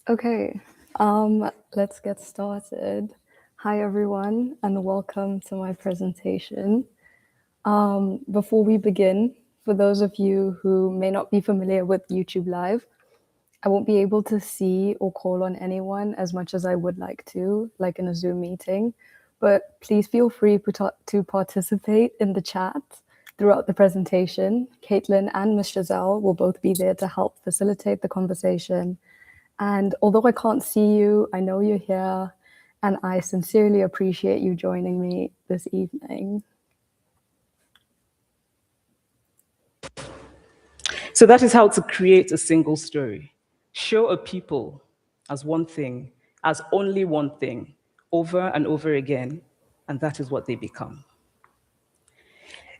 Okay, let's get started. Hi, everyone, and welcome to my presentation. Before we begin, for those of you who may not be familiar with YouTube Live, I won't be able to see or call on anyone as much as I would like to, like in a Zoom meeting, but please feel free to participate in the chat throughout the presentation. Caitlin and Ms. Giselle will both be there to help facilitate the conversation. And although I can't see you, I know you're here, and I sincerely appreciate you joining me this evening. So that is how to create a single story. Show a people as one thing, as only one thing, over and over again, and that is what they become.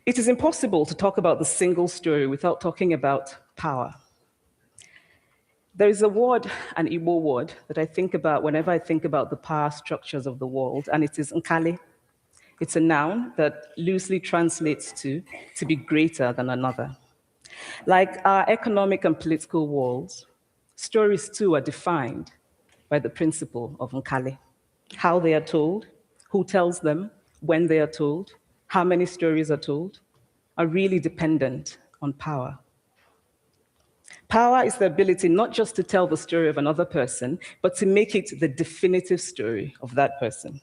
It is impossible to talk about the single story without talking about power. There is a word, an Igbo word, that I think about whenever I think about the power structures of the world, and it is nkali. It's a noun that loosely translates to be greater than another. Like our economic and political worlds, stories too are defined by the principle of nkali. How they are told, who tells them, when they are told, how many stories are told, are really dependent on power. Power is the ability not just to tell the story of another person, but to make it the definitive story of that person.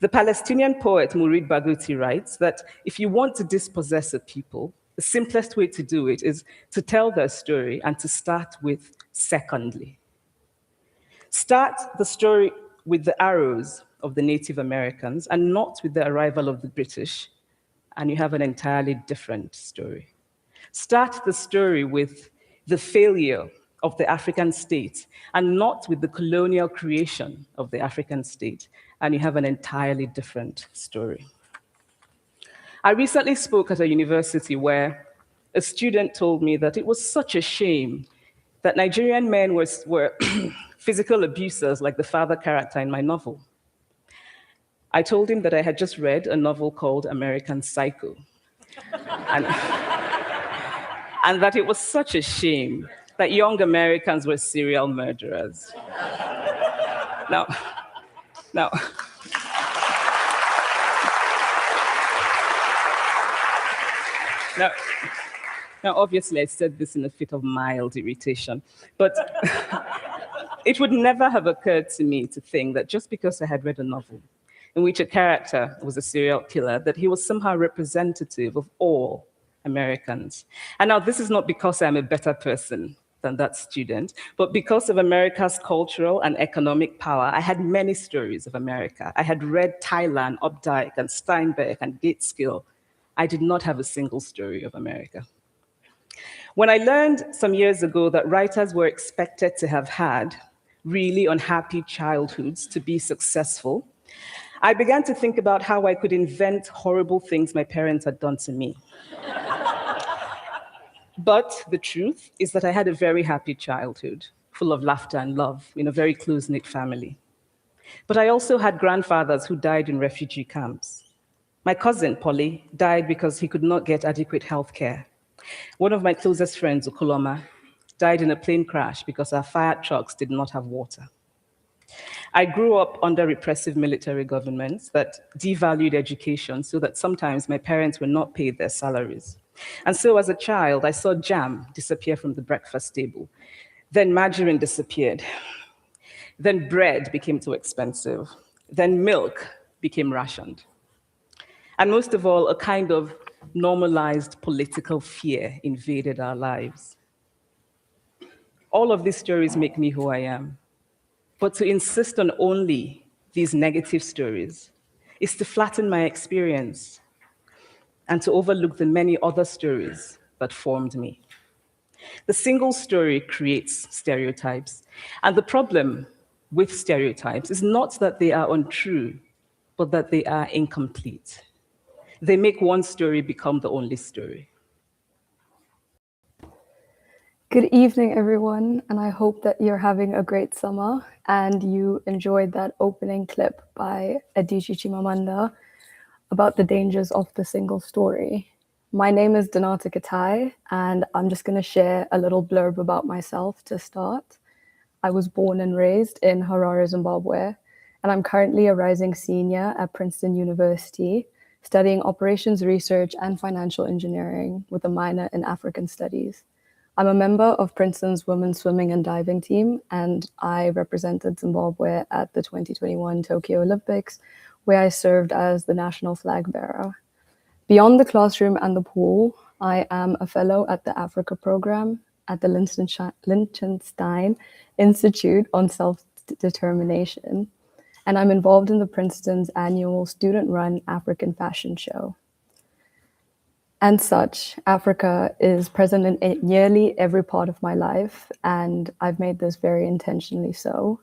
The Palestinian poet Mourid Barghouti writes that if you want to dispossess a people, the simplest way to do it is to tell their story and to start with secondly. Start the story with the arrows of the Native Americans and not with the arrival of the British, and you have an entirely different story. Start the story with the failure of the African state and not with the colonial creation of the African state, and you have an entirely different story. I recently spoke at a university where a student told me that it was such a shame that Nigerian men were physical abusers like the father character in my novel. I told him that I had just read a novel called American Psycho, and, and that it was such a shame that young Americans were serial murderers. Now, now, now, now, obviously, I said this in a fit of mild irritation, but it would never have occurred to me to think that just because I had read a novel in which a character was a serial killer, that he was somehow representative of all Americans. And now, this is not because I'm a better person than that student, but because of America's cultural and economic power, I had many stories of America. I had read Thailand, Updike, and Steinbeck, and Gateskill. I did not have a single story of America. When I learned some years ago that writers were expected to have had really unhappy childhoods to be successful, I began to think about how I could invent horrible things my parents had done to me. But the truth is that I had a very happy childhood, full of laughter and love in a very close-knit family. But I also had grandfathers who died in refugee camps. My cousin, Polly, died because he could not get adequate health care. One of my closest friends, Okoloma, died in a plane crash because our fire trucks did not have water. I grew up under repressive military governments that devalued education so that sometimes my parents were not paid their salaries. And so as a child, I saw jam disappear from the breakfast table. Then margarine disappeared. Then bread became too expensive. Then milk became rationed. And most of all, a kind of normalized political fear invaded our lives. All of these stories make me who I am. But to insist on only these negative stories is to flatten my experience and to overlook the many other stories that formed me. The single story creates stereotypes. And the problem with stereotypes is not that they are untrue, but that they are incomplete. They make one story become the only story. Good evening, everyone, and I hope that you're having a great summer and you enjoyed that opening clip by Adichie Chimamanda about the dangers of the single story. My name is Donata Katai, and I'm just going to share a little blurb about myself to start. I was born and raised in Harare, Zimbabwe, and I'm currently a rising senior at Princeton University, studying operations research and financial engineering with a minor in African studies. I'm a member of Princeton's women's swimming and diving team, and I represented Zimbabwe at the 2021 Tokyo Olympics, where I served as the national flag bearer. Beyond the classroom and the pool, I am a fellow at the Africa program at the Liechtenstein Institute on Self-Determination, and I'm involved in the Princeton's annual student-run African fashion show. And such, Africa is present in nearly every part of my life, and I've made this very intentionally so.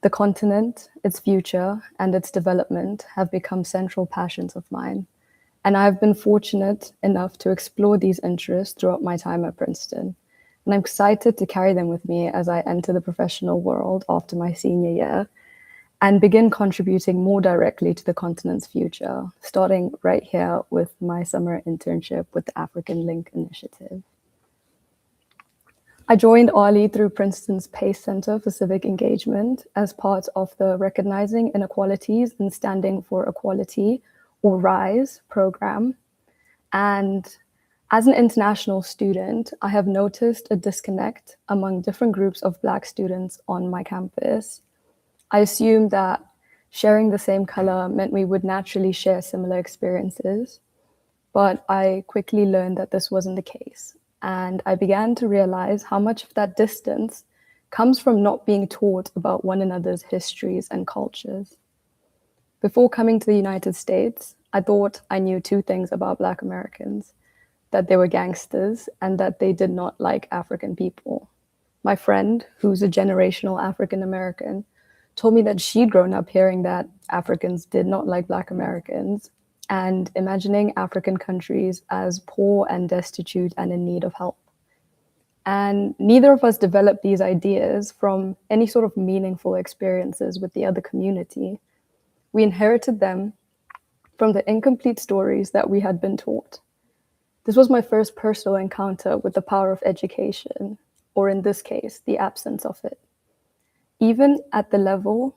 The continent, its future, and its development have become central passions of mine. And I've been fortunate enough to explore these interests throughout my time at Princeton. And I'm excited to carry them with me as I enter the professional world after my senior year and begin contributing more directly to the continent's future, starting right here with my summer internship with the African Link Initiative. I joined ARLI through Princeton's PACE Center for Civic Engagement as part of the Recognizing Inequalities and Standing for Equality, or RISE program. And as an international student, I have noticed a disconnect among different groups of Black students on my campus. I assumed that sharing the same color meant we would naturally share similar experiences, but I quickly learned that this wasn't the case. And I began to realize how much of that distance comes from not being taught about one another's histories and cultures. Before coming to the United States, I thought I knew two things about Black Americans: that they were gangsters and that they did not like African people. My friend, who's a generational African American, told me that she'd grown up hearing that Africans did not like Black Americans and imagining African countries as poor and destitute and in need of help. And neither of us developed these ideas from any sort of meaningful experiences with the other community. We inherited them from the incomplete stories that we had been taught. This was my first personal encounter with the power of education, or in this case, the absence of it. Even at the level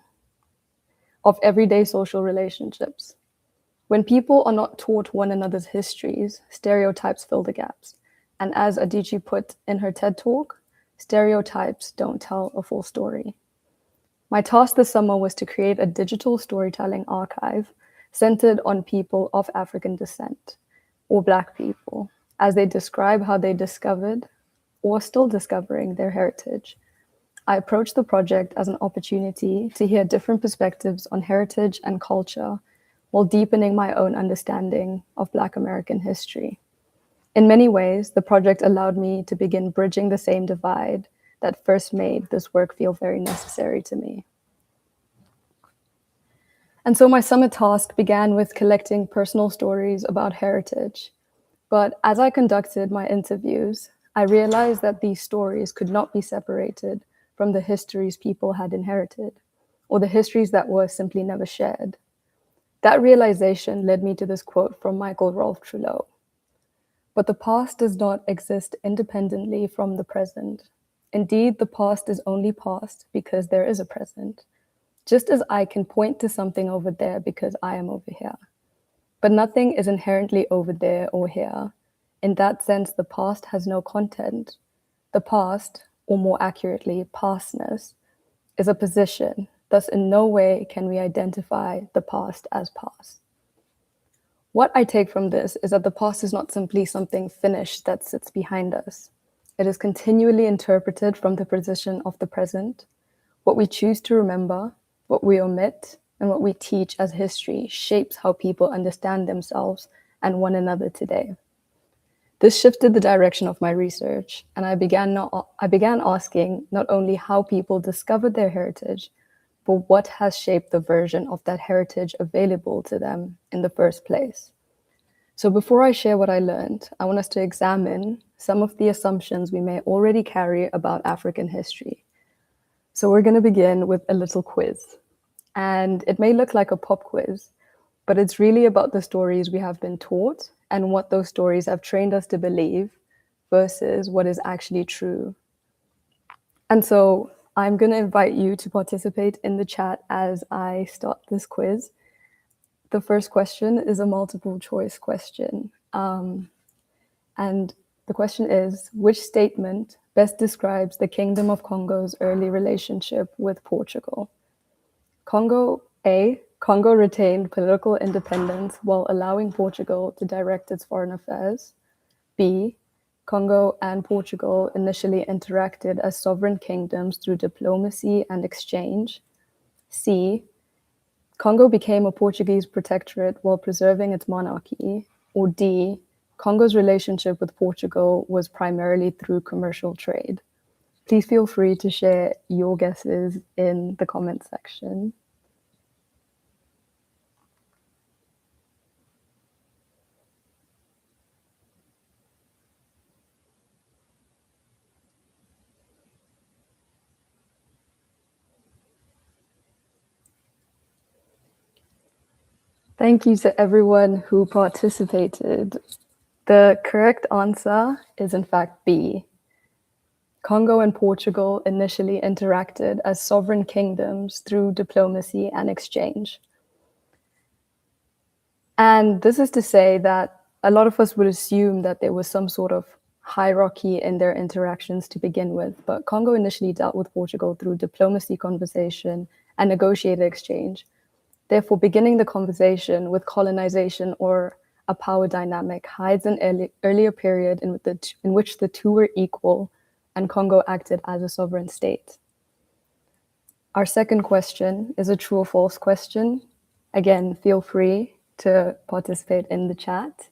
of everyday social relationships. When people are not taught one another's histories, stereotypes fill the gaps. And as Adichie put in her TED Talk, stereotypes don't tell a full story. My task this summer was to create a digital storytelling archive centered on people of African descent, or Black people, as they describe how they discovered, or still discovering, their heritage. I approached the project as an opportunity to hear different perspectives on heritage and culture while deepening my own understanding of Black American history. In many ways, the project allowed me to begin bridging the same divide that first made this work feel very necessary to me. And so my summer task began with collecting personal stories about heritage. But as I conducted my interviews, I realized that these stories could not be separated from the histories people had inherited, or the histories that were simply never shared. That realization led me to this quote from Michael Rolfe Trullo. But the past does not exist independently from the present. Indeed, the past is only past because there is a present, just as I can point to something over there because I am over here. But nothing is inherently over there or here. In that sense, the past has no content. The past, or more accurately, pastness, is a position. Thus, in no way can we identify the past as past. What I take from this is that the past is not simply something finished that sits behind us. It is continually interpreted from the position of the present. What we choose to remember, what we omit, and what we teach as history shapes how people understand themselves and one another today. This shifted the direction of my research, and I began asking not only how people discovered their heritage, but what has shaped the version of that heritage available to them in the first place. So before I share what I learned, I want us to examine some of the assumptions we may already carry about African history. So we're going to begin with a little quiz. And it may look like a pop quiz, but it's really about the stories we have been taught and what those stories have trained us to believe versus what is actually true. And so I'm going to invite you to participate in the chat as I start this quiz. The first question is a multiple choice question. And the question is, which statement best describes the Kingdom of Congo's early relationship with Portugal? Congo retained political independence while allowing Portugal to direct its foreign affairs. B, Congo and Portugal initially interacted as sovereign kingdoms through diplomacy and exchange. C, Congo became a Portuguese protectorate while preserving its monarchy. Or D, Congo's relationship with Portugal was primarily through commercial trade. Please feel free to share your guesses in the comment section. Thank you to everyone who participated. The correct answer is in fact B. Congo and Portugal initially interacted as sovereign kingdoms through diplomacy and exchange. And this is to say that a lot of us would assume that there was some sort of hierarchy in their interactions to begin with, but Congo initially dealt with Portugal through diplomacy, conversation, and negotiated exchange. Therefore, beginning the conversation with colonization or a power dynamic hides an earlier period in which the two were equal and Congo acted as a sovereign state. Our second question is a true or false question. Again, feel free to participate in the chat.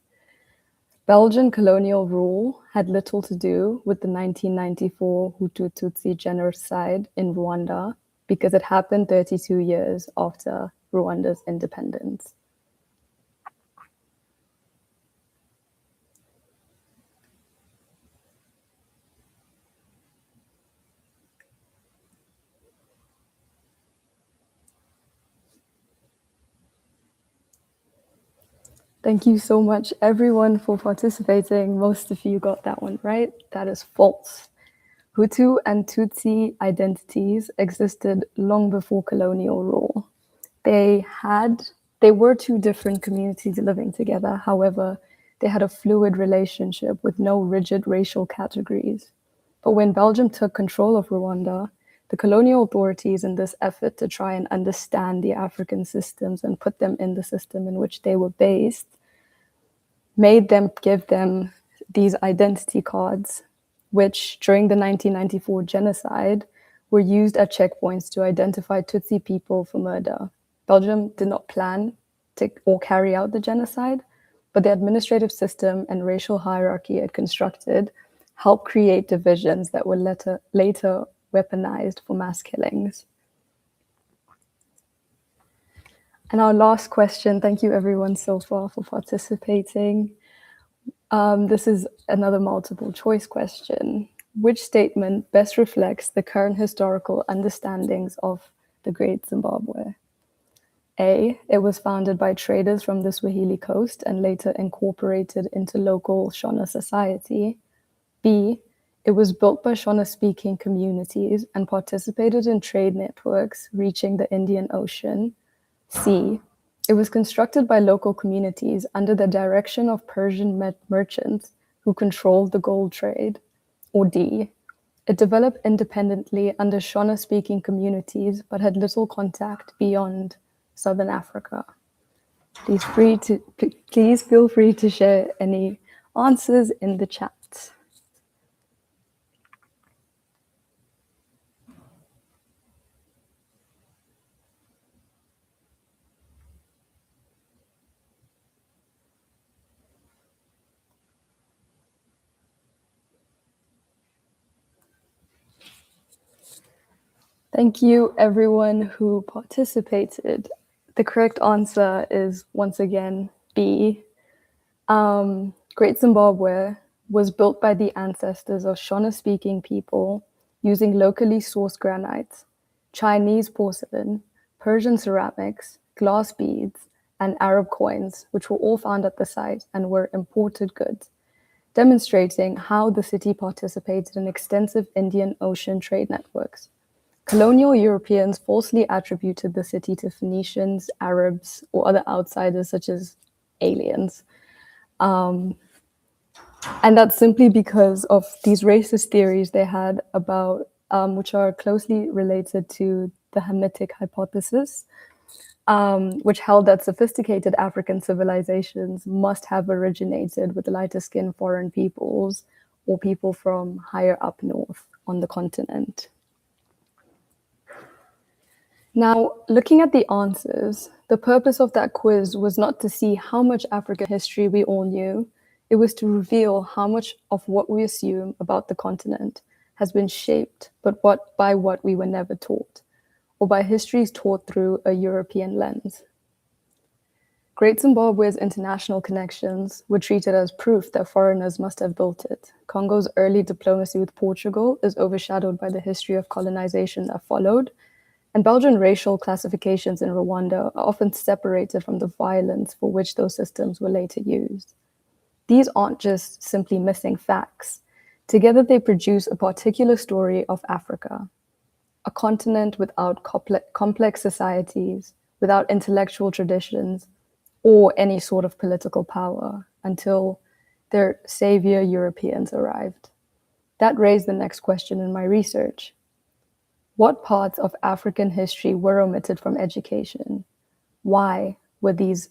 Belgian colonial rule had little to do with the 1994 Hutu-Tutsi genocide in Rwanda because it happened 32 years after Rwanda's independence. Thank you so much, everyone, for participating. Most of you got that one right. That is false. Hutu and Tutsi identities existed long before colonial rule. They were two different communities living together. However, they had a fluid relationship with no rigid racial categories. But when Belgium took control of Rwanda, the colonial authorities, in this effort to try and understand the African systems and put them in the system in which they were based, made them give them these identity cards, which during the 1994 genocide were used at checkpoints to identify Tutsi people for murder. Belgium did not plan to or carry out the genocide, but the administrative system and racial hierarchy it constructed helped create divisions that were later weaponized for mass killings. And our last question, thank you everyone so far for participating. This is another multiple choice question. Which statement best reflects the current historical understandings of the Great Zimbabwe? A, it was founded by traders from the Swahili coast and later incorporated into local Shona society. B, it was built by Shona-speaking communities and participated in trade networks reaching the Indian Ocean. C, it was constructed by local communities under the direction of Persian merchants who controlled the gold trade. Or D, it developed independently under Shona-speaking communities but had little contact beyond Southern Africa. Please feel free to share any answers in the chat. Thank you, everyone who participated. The correct answer is, once again, B. Great Zimbabwe was built by the ancestors of Shona-speaking people using locally sourced granites, Chinese porcelain, Persian ceramics, glass beads, and Arab coins, which were all found at the site and were imported goods, demonstrating how the city participated in extensive Indian Ocean trade networks. Colonial Europeans falsely attributed the city to Phoenicians, Arabs, or other outsiders such as aliens. And that's simply because of these racist theories they had about, which are closely related to the Hamitic hypothesis, which held that sophisticated African civilizations must have originated with lighter skinned foreign peoples or people from higher up north on the continent. Now, looking at the answers, the purpose of that quiz was not to see how much African history we all knew, it was to reveal how much of what we assume about the continent has been shaped, but by what we were never taught, or by histories taught through a European lens. Great Zimbabwe's international connections were treated as proof that foreigners must have built it. Congo's early diplomacy with Portugal is overshadowed by the history of colonization that followed, and Belgian racial classifications in Rwanda are often separated from the violence for which those systems were later used. These aren't just simply missing facts. Together, they produce a particular story of Africa, a continent without complex societies, without intellectual traditions, or any sort of political power until their savior Europeans arrived. That raised the next question in my research. What parts of African history were omitted from education? Why were these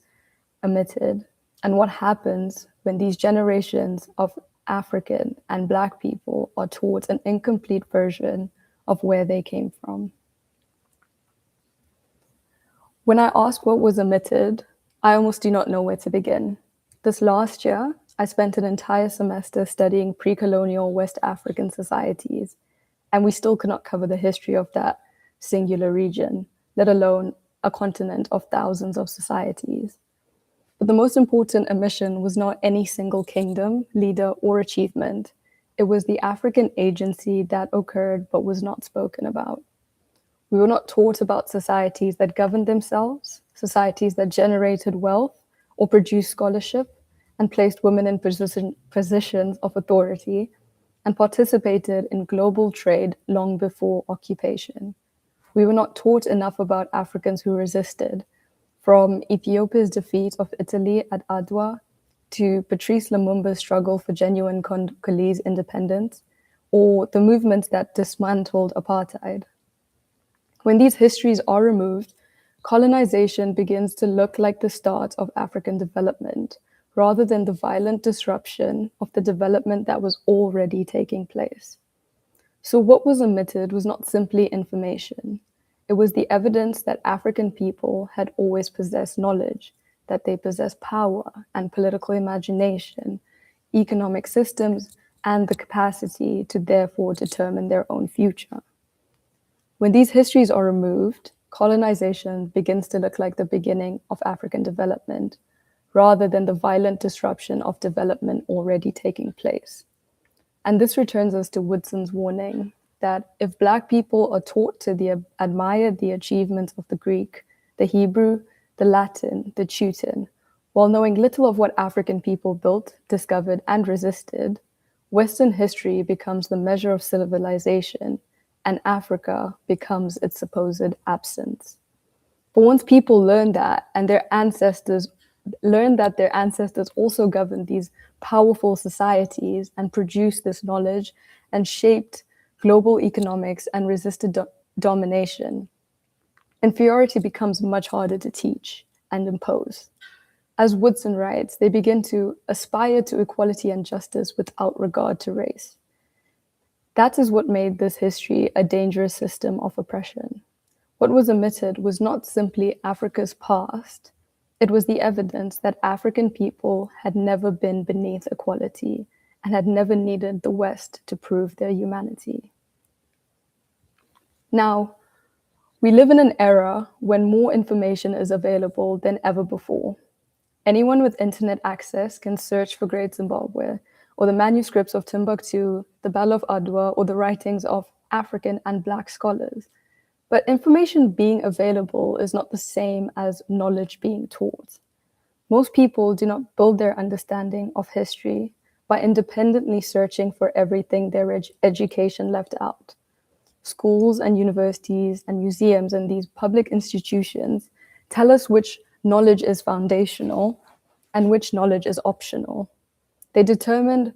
omitted? And what happens when these generations of African and Black people are taught an incomplete version of where they came from? When I ask what was omitted, I almost do not know where to begin. This last year, I spent an entire semester studying pre-colonial West African societies, and we still cannot cover the history of that singular region, let alone a continent of thousands of societies. But the most important omission was not any single kingdom, leader, or achievement. It was the African agency that occurred but was not spoken about. We were not taught about societies that governed themselves, societies that generated wealth or produced scholarship and placed women in positions of authority and participated in global trade long before occupation. We were not taught enough about Africans who resisted, from Ethiopia's defeat of Italy at Adwa to Patrice Lumumba's struggle for genuine Congolese independence, or the movements that dismantled apartheid. When these histories are removed, colonization begins to look like the start of African development, rather than the violent disruption of the development that was already taking place. So what was omitted was not simply information. It was the evidence that African people had always possessed knowledge, that they possessed power and political imagination, economic systems, and the capacity to therefore determine their own future. When these histories are removed, colonization begins to look like the beginning of African development, rather than the violent disruption of development already taking place. And this returns us to Woodson's warning that if Black people are taught to admire the achievements of the Greek, the Hebrew, the Latin, the Teuton, while knowing little of what African people built, discovered, and resisted, Western history becomes the measure of civilization, and Africa becomes its supposed absence. But once people learn that, and their ancestors learned that their ancestors also governed these powerful societies and produced this knowledge and shaped global economics and resisted domination, inferiority becomes much harder to teach and impose. As Woodson writes, they begin to aspire to equality and justice without regard to race. That is what made this history a dangerous system of oppression. What was omitted was not simply Africa's past, it was the evidence that African people had never been beneath equality and had never needed the West to prove their humanity. Now, we live in an era when more information is available than ever before. Anyone with internet access can search for Great Zimbabwe, or the manuscripts of Timbuktu, the Battle of Adwa, or the writings of African and Black scholars. But information being available is not the same as knowledge being taught. Most people do not build their understanding of history by independently searching for everything their education left out. Schools and universities and museums and these public institutions tell us which knowledge is foundational and which knowledge is optional. They determined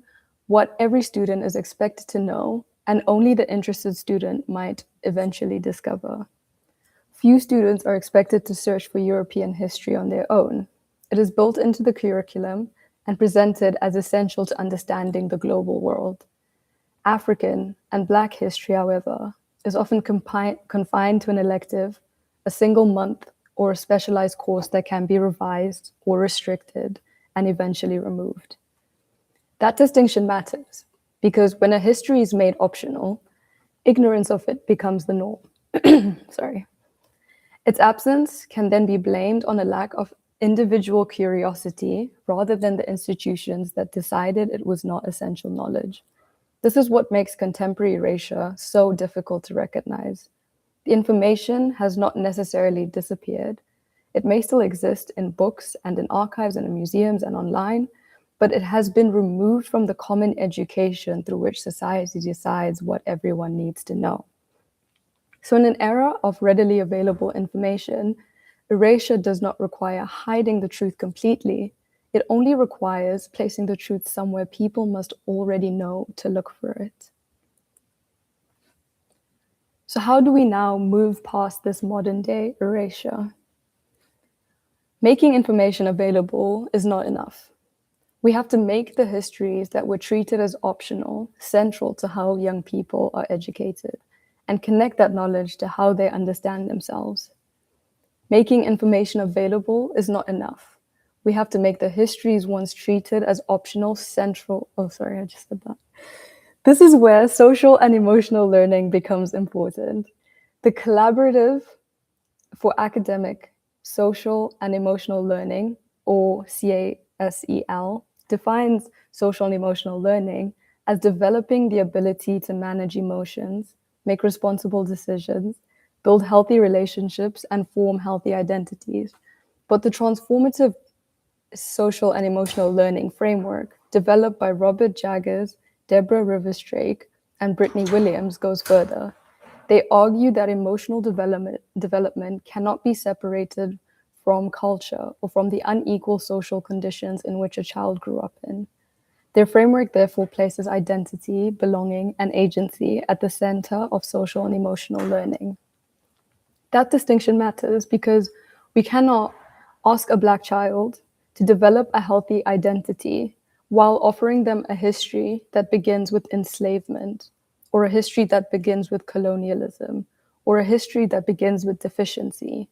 what every student is expected to know, and only the interested student might eventually discover. Few students are expected to search for European history on their own. It is built into the curriculum and presented as essential to understanding the global world. African and Black history, however, is often confined to an elective, a single month, or a specialized course that can be revised or restricted and eventually removed. That distinction matters because when a history is made optional, ignorance of it becomes the norm. Sorry. Its absence can then be blamed on a lack of individual curiosity rather than the institutions that decided it was not essential knowledge. This is what makes contemporary erasure so difficult to recognize. The information has not necessarily disappeared. It may still exist in books and in archives and in museums and online, but it has been removed from the common education through which society decides what everyone needs to know. So, in an era of readily available information, erasure does not require hiding the truth completely. It only requires placing the truth somewhere people must already know to look for it. So, how do we now move past this modern day erasure? Making information available is not enough. We have to make the histories that were treated as optional central to how young people are educated and connect that knowledge to how they understand themselves. Making information available is not enough. We have to make the histories once treated as optional central. Oh, sorry, I just said that. This is where social and emotional learning becomes important. The collaborative for academic, social, and emotional learning, or CASEL, defines social and emotional learning as developing the ability to manage emotions, make responsible decisions, build healthy relationships, and form healthy identities. But the transformative social and emotional learning framework developed by Robert Jaggers, Deborah Rivers Drake, and Brittany Williams goes further. They argue that emotional development cannot be separated from culture or from the unequal social conditions in which a child grew up in. Their framework therefore places identity, belonging, and agency at the center of social and emotional learning. That distinction matters because we cannot ask a Black child to develop a healthy identity while offering them a history that begins with enslavement, or a history that begins with colonialism, or a history that begins with deficiency.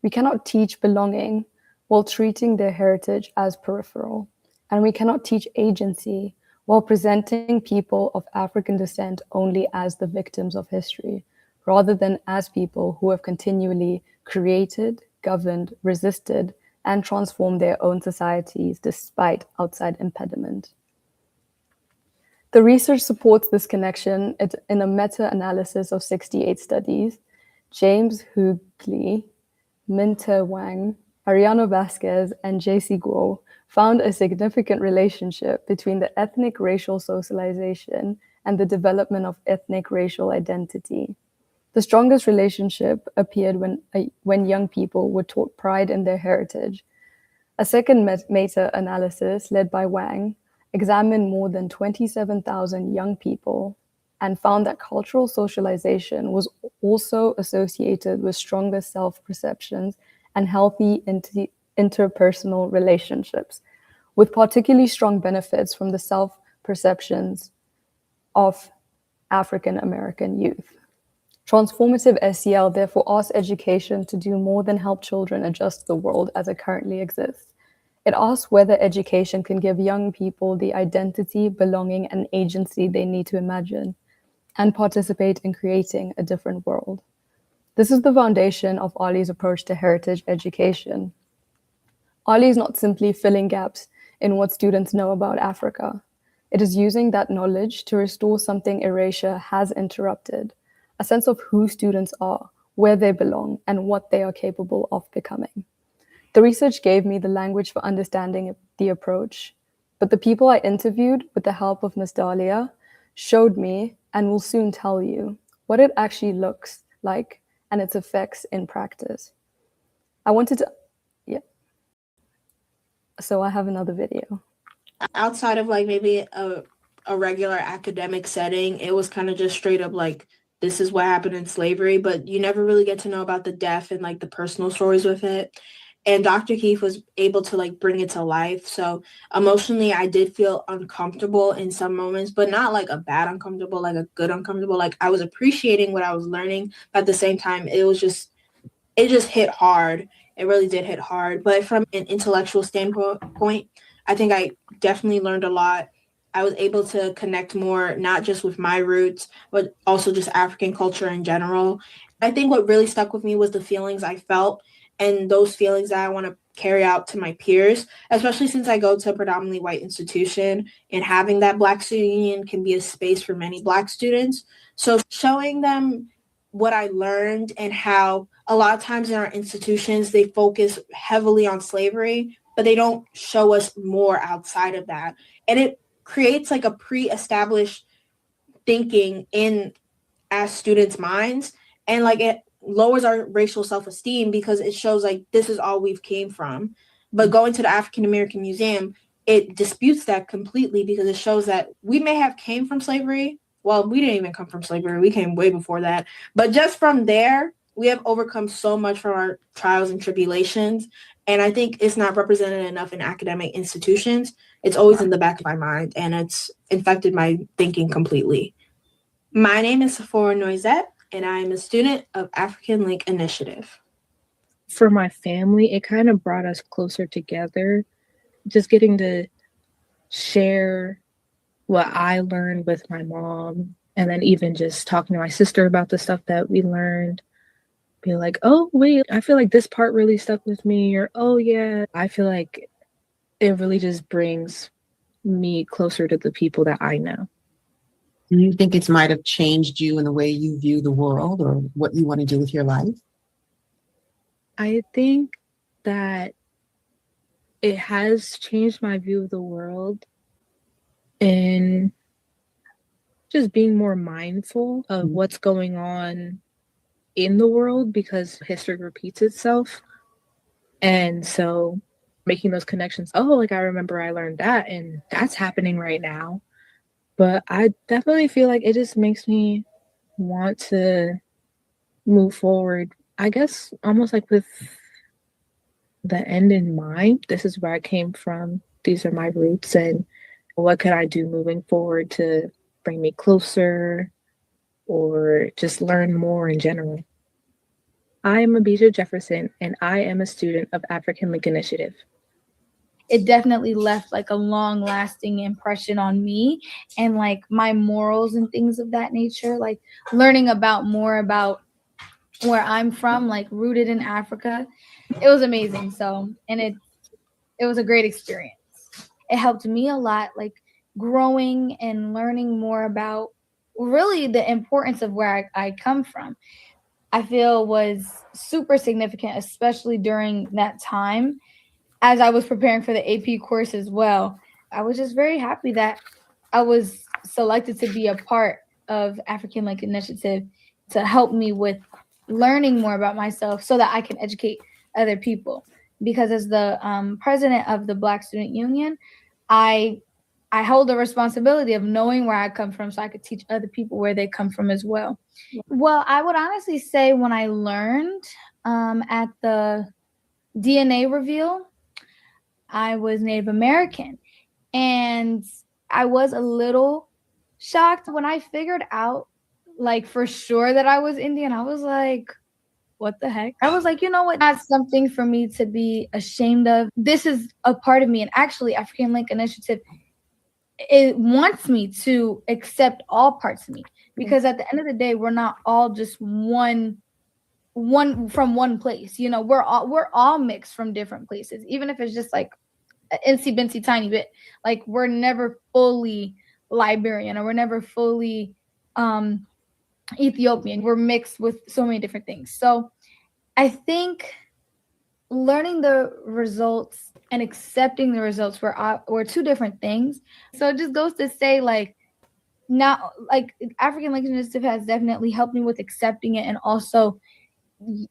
We cannot teach belonging while treating their heritage as peripheral, and we cannot teach agency while presenting people of African descent only as the victims of history, rather than as people who have continually created, governed, resisted, and transformed their own societies despite outside impediment. The research supports this connection in a meta-analysis of 68 studies. James Hughley, Minter Wang, Ariano Vasquez, and J.C. Guo found a significant relationship between the ethnic racial socialization and the development of ethnic racial identity. The strongest relationship appeared when young people were taught pride in their heritage. A second meta-analysis led by Wang examined more than 27,000 young people and found that cultural socialization was also associated with stronger self-perceptions and healthy interpersonal relationships, with particularly strong benefits from the self-perceptions of African American youth. Transformative SEL therefore asks education to do more than help children adjust to the world as it currently exists. It asks whether education can give young people the identity, belonging, and agency they need to imagine and participate in creating a different world. This is the foundation of Ali's approach to heritage education. Ali is not simply filling gaps in what students know about Africa. It is using that knowledge to restore something erasure has interrupted, a sense of who students are, where they belong, and what they are capable of becoming. The research gave me the language for understanding the approach, but the people I interviewed with the help of Ms. Dahlia showed me, and will soon tell you, what it actually looks like and its effects in practice. I wanted to, yeah. So I have another video. Outside of like maybe a regular academic setting, it was kind of just straight up like this is what happened in slavery, but you never really get to know about the death and like the personal stories with it. And Dr. Keefe was able to like bring it to life. So emotionally, I did feel uncomfortable in some moments, but not like a bad uncomfortable, like a good uncomfortable. Like I was appreciating what I was learning, but at the same time, it just hit hard. It really did hit hard. But from an intellectual standpoint, I think I definitely learned a lot. I was able to connect more, not just with my roots, but also just African culture in general. I think what really stuck with me was the feelings I felt and those feelings that I want to carry out to my peers, especially since I go to a predominantly white institution and having that Black student union can be a space for many Black students. So showing them what I learned and how a lot of times in our institutions, they focus heavily on slavery, but they don't show us more outside of that. And it creates like a pre-established thinking in as students' minds, and like it lowers our racial self-esteem because it shows like this is all we've came from. But going to the African American Museum, it disputes that completely because it shows that we may have came from slavery. Well, we didn't even come from slavery. We came way before that. But just from there, we have overcome so much from our trials and tribulations. And I think it's not represented enough in academic institutions. It's always in the back of my mind, and it's infected my thinking completely. My name is Sephora Noisette, and I am a student of African Link Initiative. For my family, it kind of brought us closer together. Just getting to share what I learned with my mom, and then even just talking to my sister about the stuff that we learned. Be like, oh, wait, I feel like this part really stuck with me, or oh, yeah. I feel like it really just brings me closer to the people that I know. Do you think it might have changed you in the way you view the world or what you want to do with your life? I think that it has changed my view of the world in just being more mindful of what's going on in the world because history repeats itself. And so making those connections, oh, like I remember I learned that and that's happening right now. But I definitely feel like it just makes me want to move forward, I guess, almost like with the end in mind. This is where I came from. These are my roots. And what can I do moving forward to bring me closer or just learn more in general? I am Abijah Jefferson, and I am a student of African Link Initiative. It definitely left like a long lasting impression on me and like my morals and things of that nature, like learning about more about where I'm from, like rooted in Africa. It was amazing. So, and it was a great experience. It helped me a lot, like growing and learning more about really the importance of where I come from. I feel was super significant, especially during that time as I was preparing for the AP course as well. I was just very happy that I was selected to be a part of African Link Initiative to help me with learning more about myself so that I can educate other people. Because as the president of the Black Student Union, I hold the responsibility of knowing where I come from so I could teach other people where they come from as well. Well, I would honestly say when I learned at the DNA reveal, I was Native American. And I was a little shocked when I figured out, like, for sure that I was Indian. I was like, what the heck? I was like, you know what? That's something for me to be ashamed of. This is a part of me. And actually, African Link Initiative, it wants me to accept all parts of me. Because at the end of the day, we're not all just one from one place. You know, we're all mixed from different places, even if it's just like an incy bincy tiny bit. Like we're never fully Liberian or we're never fully Ethiopian. We're mixed with so many different things. So I think learning the results and accepting the results were two different things. So it just goes to say, like, now, like, African Lincoln Initiative has definitely helped me with accepting it, and also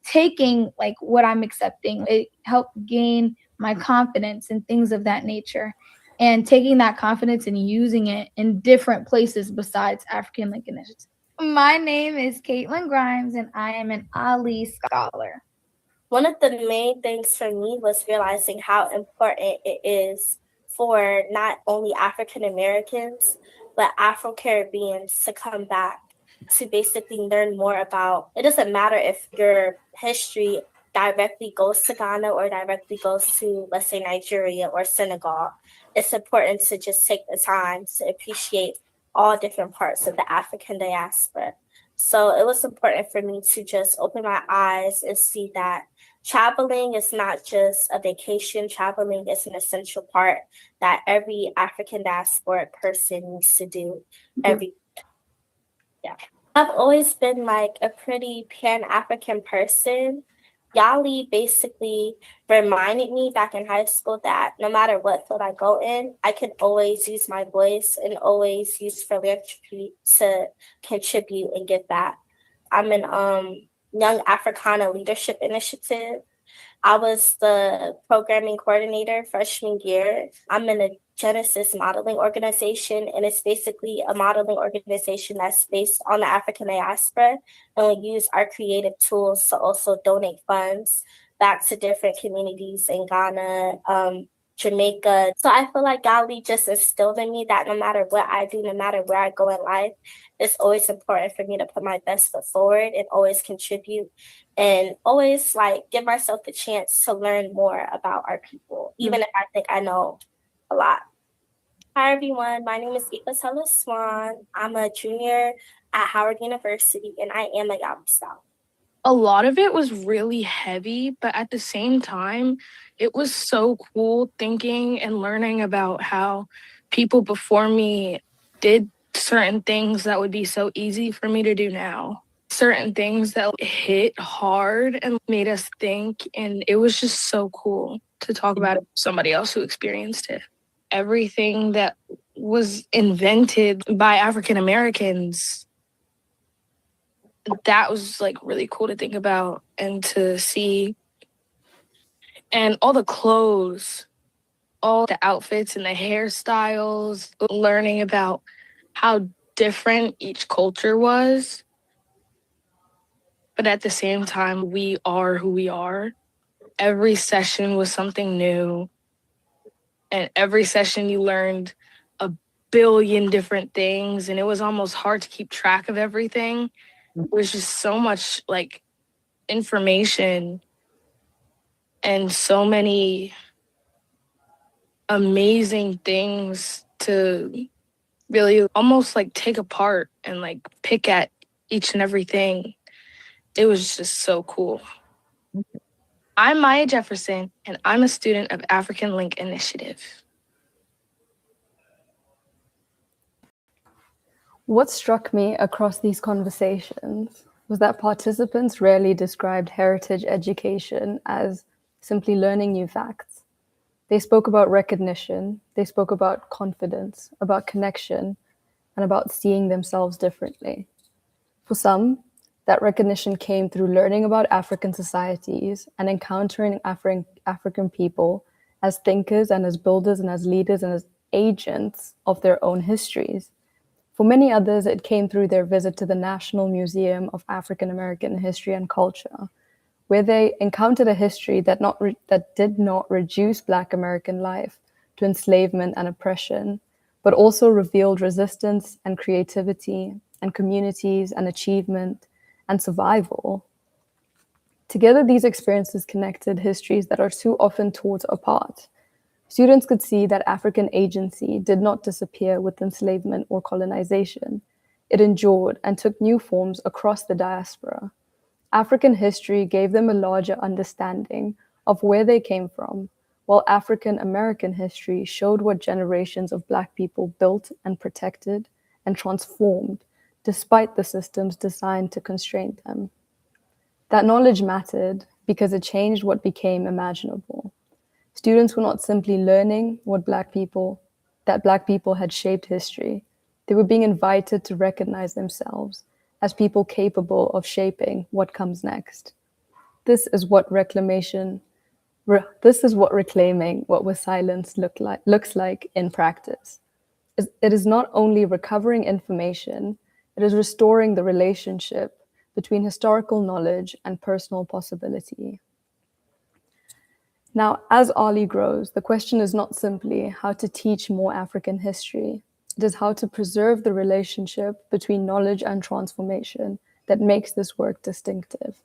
taking like what I'm accepting. It helped gain my confidence and things of that nature, and taking that confidence and using it in different places besides African Lincoln Initiative. My name is Caitlin Grimes, and I am an Ali Scholar. One of the main things for me was realizing how important it is for not only African Americans, but Afro Caribbeans to come back to basically learn more about. It doesn't matter if your history directly goes to Ghana or directly goes to, let's say, Nigeria or Senegal. It's important to just take the time to appreciate all different parts of the African diaspora. So it was important for me to just open my eyes and see that traveling is not just a vacation. Traveling is an essential part that every African diasporic person needs to do every. Yeah. I've always been like a pretty Pan-African person. Yali basically reminded me back in high school that no matter what field I go in, I can always use my voice and always use philanthropy to contribute and give back. I'm in Young Africana Leadership Initiative. I was the programming coordinator freshman year. I'm in a Genesis modeling organization, and it's basically a modeling organization that's based on the African diaspora. And we use our creative tools to also donate funds back to different communities in Ghana, Jamaica. So I feel like Gali just instilled in me that no matter what I do, no matter where I go in life, it's always important for me to put my best foot forward and always contribute and always like give myself the chance to learn more about our people, even if I think I know a lot. Hi everyone, my name is Ika Swan. I'm a junior at Howard University and I am a Yam Scout. A lot of it was really heavy, but at the same time, it was so cool thinking and learning about how people before me did certain things that would be so easy for me to do now. Certain things that hit hard and made us think, and it was just so cool to talk about it with somebody else who experienced it. Everything that was invented by African Americans, that was like really cool to think about and to see. And all the clothes, all the outfits and the hairstyles, learning about how different each culture was. But at the same time, we are who we are. Every session was something new. And every session you learned a billion different things. And it was almost hard to keep track of everything. It was just so much like information and so many amazing things to really almost like take apart and like pick at each and everything. It was just so cool. I'm Maya Jefferson, and I'm a student of African Link Initiative. What struck me across these conversations was that participants rarely described heritage education as simply learning new facts. They spoke about recognition, they spoke about confidence, about connection, and about seeing themselves differently. For some, that recognition came through learning about African societies and encountering African people as thinkers and as builders and as leaders and as agents of their own histories. For many others, it came through their visit to the National Museum of African American History and Culture, where they encountered a history that did not reduce Black American life to enslavement and oppression, but also revealed resistance and creativity and communities and achievement and survival. Together, these experiences connected histories that are too often taught apart. Students could see that African agency did not disappear with enslavement or colonization. It endured and took new forms across the diaspora. African history gave them a larger understanding of where they came from, while African American history showed what generations of Black people built and protected and transformed despite the systems designed to constrain them. That knowledge mattered because it changed what became imaginable. Students were not simply learning that Black people had shaped history. They were being invited to recognize themselves as people capable of shaping what comes next. This is what reclaiming what was silenced looks like in practice. It is not only recovering information, it is restoring the relationship between historical knowledge and personal possibility. Now, as Ali grows, the question is not simply how to teach more African history. It is how to preserve the relationship between knowledge and transformation that makes this work distinctive.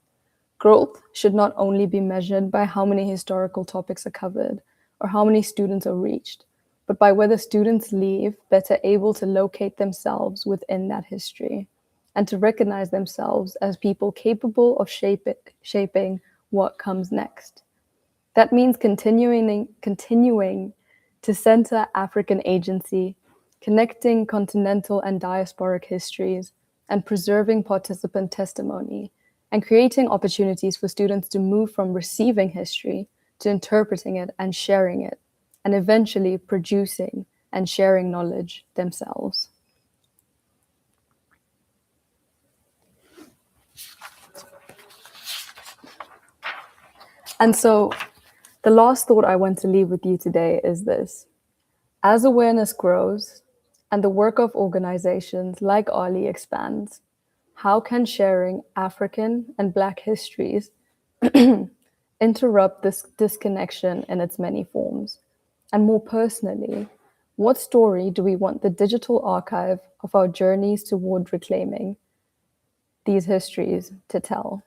Growth should not only be measured by how many historical topics are covered or how many students are reached, but by whether students leave better able to locate themselves within that history and to recognize themselves as people capable of shaping what comes next. That means continuing to center African agency, connecting continental and diasporic histories, and preserving participant testimony, and creating opportunities for students to move from receiving history to interpreting it and sharing it, and eventually producing and sharing knowledge themselves. And so the last thought I want to leave with you today is this. As awareness grows and the work of organizations like Ali expands, how can sharing African and Black histories interrupt this disconnection in its many forms? And more personally, what story do we want the digital archive of our journeys toward reclaiming these histories to tell?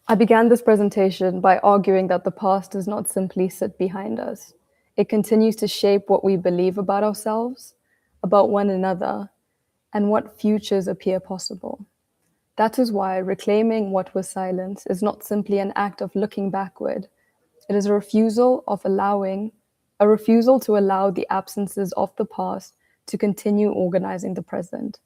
I began this presentation by arguing that the past does not simply sit behind us. It continues to shape what we believe about ourselves, about one another, and what futures appear possible. That is why reclaiming what was silenced is not simply an act of looking backward. It is a refusal to allow the absences of the past to continue organizing the present.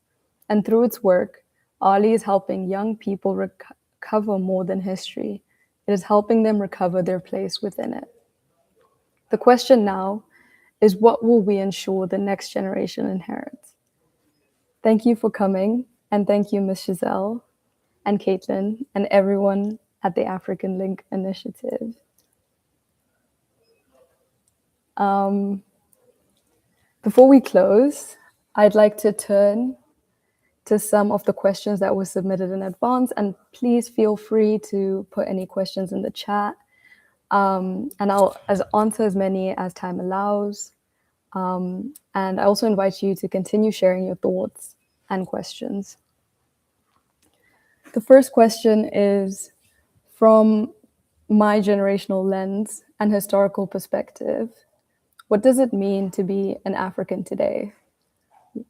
And through its work, Ali is helping young people recover more than history. It is helping them recover their place within it. The question now is, what will we ensure the next generation inherits? Thank you for coming, and thank you, Ms. Giselle and Caitlin and everyone at the African Link Initiative. Before we close, I'd like to turn to some of the questions that were submitted in advance, and please feel free to put any questions in the chat, and I'll answer as many as time allows. And I also invite you to continue sharing your thoughts and questions. The first question is, from my generational lens and historical perspective, what does it mean to be an African today?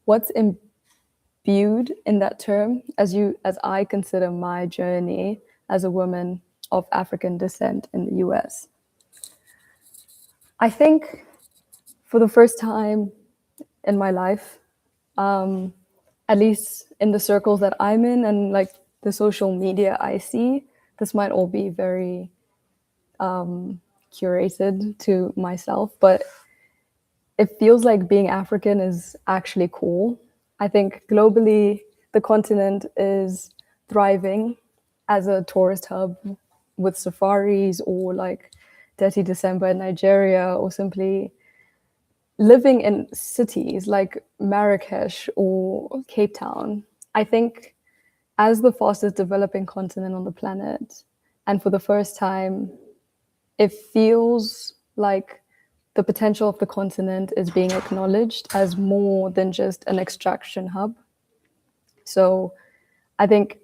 What's imbued in that term as I consider my journey as a woman of African descent in the US? I think for the first time in my life, at least in the circles that I'm in and like the social media I see, this might all be very curated to myself, but it feels like being African is actually cool. I think globally, the continent is thriving as a tourist hub with safaris or like Dirty December in Nigeria, or simply living in cities like Marrakesh or Cape Town. I think as the fastest developing continent on the planet, and for the first time, it feels like the potential of the continent is being acknowledged as more than just an extraction hub. So I think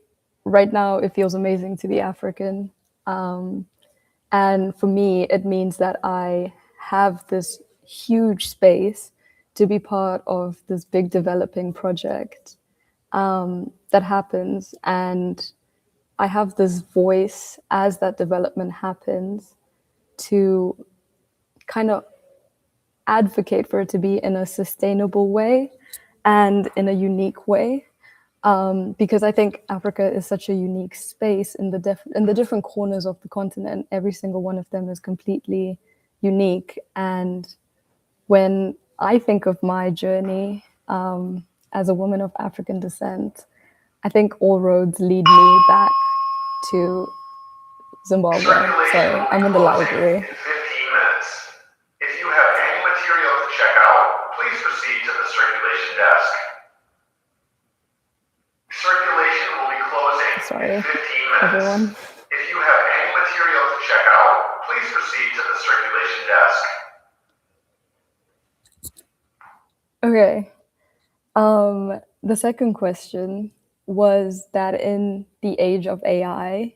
right now it feels amazing to be African. And for me, it means that I have this huge space to be part of this big developing project that happens. And I have this voice as that development happens to kind of advocate for it to be in a sustainable way and in a unique way, because I think Africa is such a unique space in the different corners of the continent. Every single one of them is completely unique, and when I think of my journey as a woman of African descent, I think all roads lead me back to Zimbabwe. Sorry, I'm in the library. In 15 minutes. If you have any material to check out, please proceed to the circulation desk. Circulation will be closing Sorry, in 15 minutes. everyone. If you have any material to check out, please proceed to the circulation desk. Okay. The second question was that in the age of AI,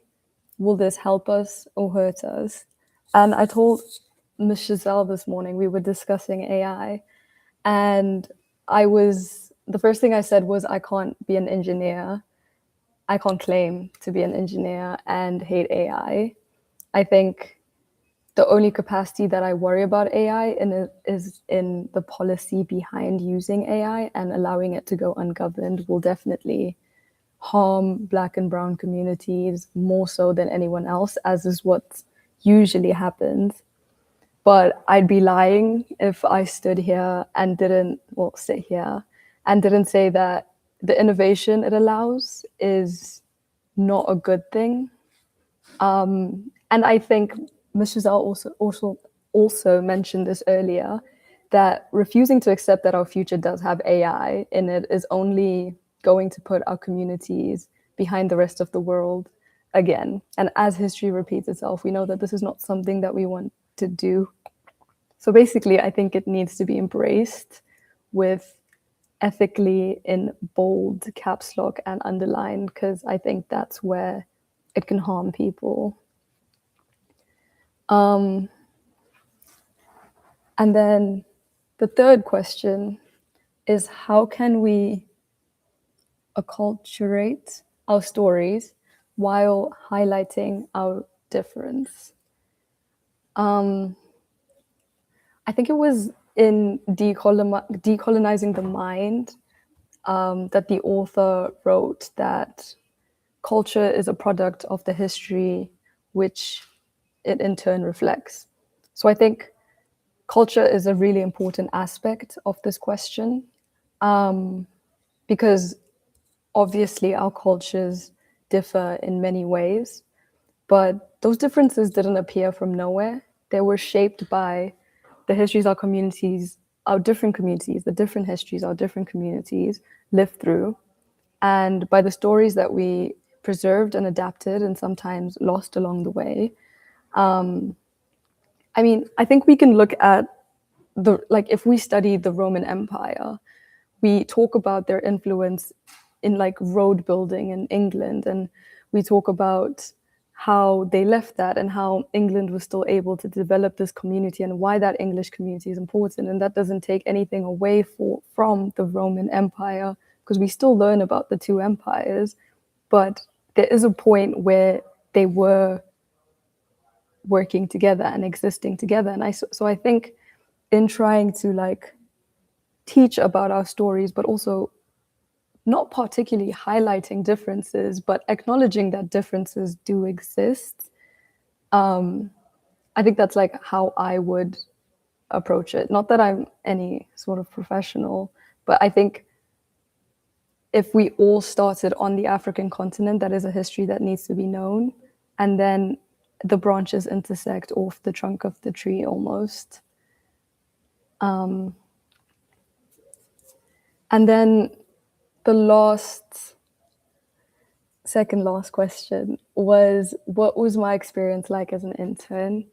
will this help us or hurt us? And I told Ms. Giselle this morning, we were discussing AI, and the first thing I said was, I can't be an engineer. I can't claim to be an engineer and hate AI. I think the only capacity that I worry about AI is in the policy behind using AI, and allowing it to go ungoverned will definitely harm Black and Brown communities more so than anyone else, as is what usually happens. But I'd be lying if I stood here and didn't say that the innovation it allows is not a good thing. And I think Ms. Giselle also mentioned this earlier, that refusing to accept that our future does have AI in it is only going to put our communities behind the rest of the world again. And as history repeats itself, we know that this is not something that we want to do. So basically, I think it needs to be embraced with ethically in bold caps lock and underlined, because I think that's where it can harm people. And then the third question is, how can we acculturate our stories while highlighting our difference? I think it was in Decolonizing the Mind that the author wrote that culture is a product of the history which it in turn reflects. So I think culture is a really important aspect of this question, because obviously our cultures differ in many ways, but those differences didn't appear from nowhere. They were shaped by the histories our communities, our different communities, the different histories our different communities lived through, and by the stories that we preserved and adapted and sometimes lost along the way. I mean, I think we can look at if we study the Roman Empire, we talk about their influence in like road building in England, and we talk about how they left that and how England was still able to develop this community and why that English community is important. And that doesn't take anything away from the Roman Empire, because we still learn about the two empires, but there is a point where they were working together and existing together. And so I think in trying to like teach about our stories, but also not particularly highlighting differences, but acknowledging that differences do exist, I think that's like how I would approach it. Not that I'm any sort of professional, but I think if we all started on the African continent, that is a history that needs to be known. And then the branches intersect off the trunk of the tree almost. And then the second last question was, what was my experience like as an intern?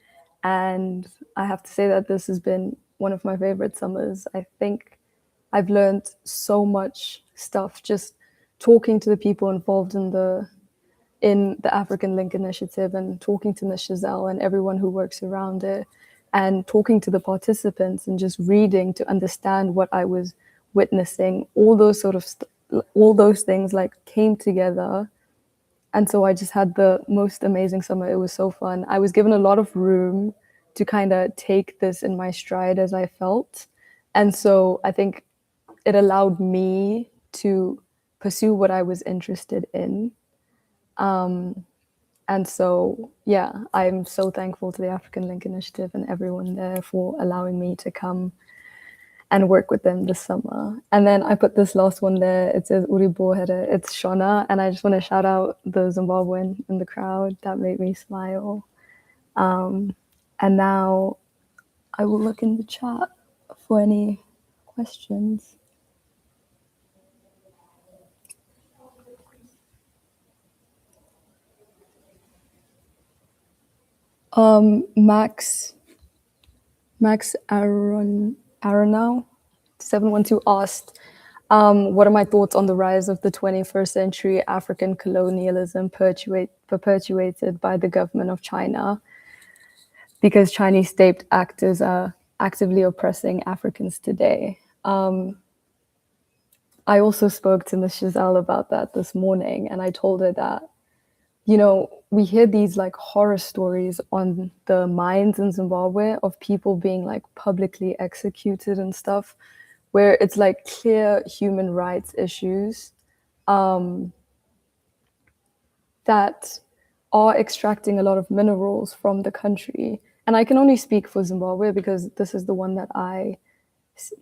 And I have to say that this has been one of my favorite summers. I think I've learned so much stuff just talking to the people involved in the African Link Initiative, and talking to Ms. Giselle and everyone who works around it, and talking to the participants and just reading to understand what I was witnessing. All those all those things like came together. And so I just had the most amazing summer. It was so fun. I was given a lot of room to kind of take this in my stride as I felt. And so I think it allowed me to pursue what I was interested in. And so, yeah, I'm so thankful to the African Link Initiative and everyone there for allowing me to come and work with them this summer. And then I put this last one there. It says Uribohere. It's Shona. And I just want to shout out the Zimbabwean in the crowd. That made me smile. And now I will look in the chat for any questions. Max Aronow 712 asked, what are my thoughts on the rise of the 21st century African colonialism perpetuated by the government of China, because Chinese state actors are actively oppressing Africans today? I also spoke to Ms. Giselle about that this morning, and I told her that, you know, we hear these like horror stories on the mines in Zimbabwe of people being like publicly executed and stuff, where it's like clear human rights issues that are extracting a lot of minerals from the country. And I can only speak for Zimbabwe because this is the one that I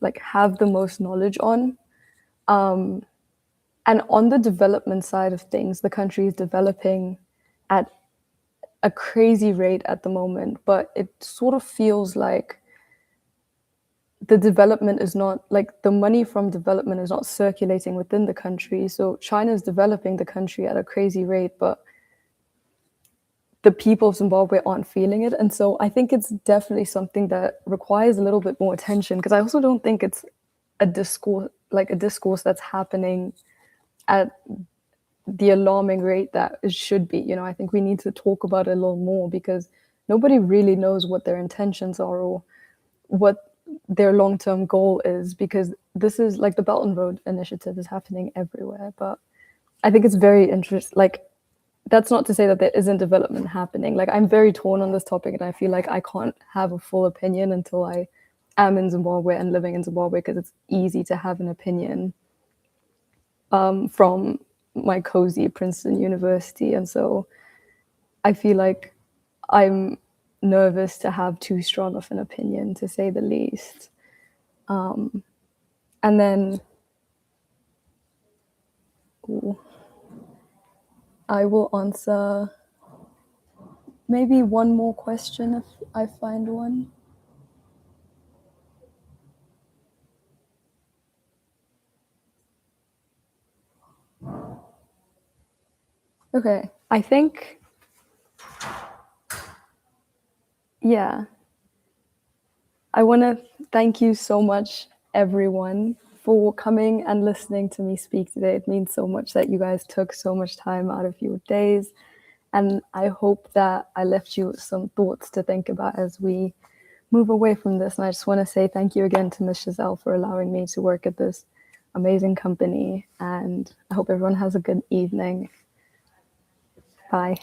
like have the most knowledge on. And on the development side of things, the country is developing at a crazy rate at the moment, but it sort of feels like the development is not, like the money from development is not circulating within the country. So China is developing the country at a crazy rate, but the people of Zimbabwe aren't feeling it. And so I think it's definitely something that requires a little bit more attention, because I also don't think it's a discourse that's happening at the alarming rate that it should be. You know, I think we need to talk about it a little more, because nobody really knows what their intentions are or what their long-term goal is, because this is like the Belt and Road Initiative is happening everywhere. But I think it's very interesting. Like, that's not to say that there isn't development happening. Like, I'm very torn on this topic, and I feel like I can't have a full opinion until I am in Zimbabwe and living in Zimbabwe, because it's easy to have an opinion from my cozy Princeton University. And so I feel like I'm nervous to have too strong of an opinion, to say the least. And then I will answer maybe one more question if I find one. Okay, I think, yeah. I want to thank you so much, everyone, for coming and listening to me speak today. It means so much that you guys took so much time out of your days. And I hope that I left you with some thoughts to think about as we move away from this. And I just want to say thank you again to Ms. Giselle for allowing me to work at this amazing company. And I hope everyone has a good evening. Bye.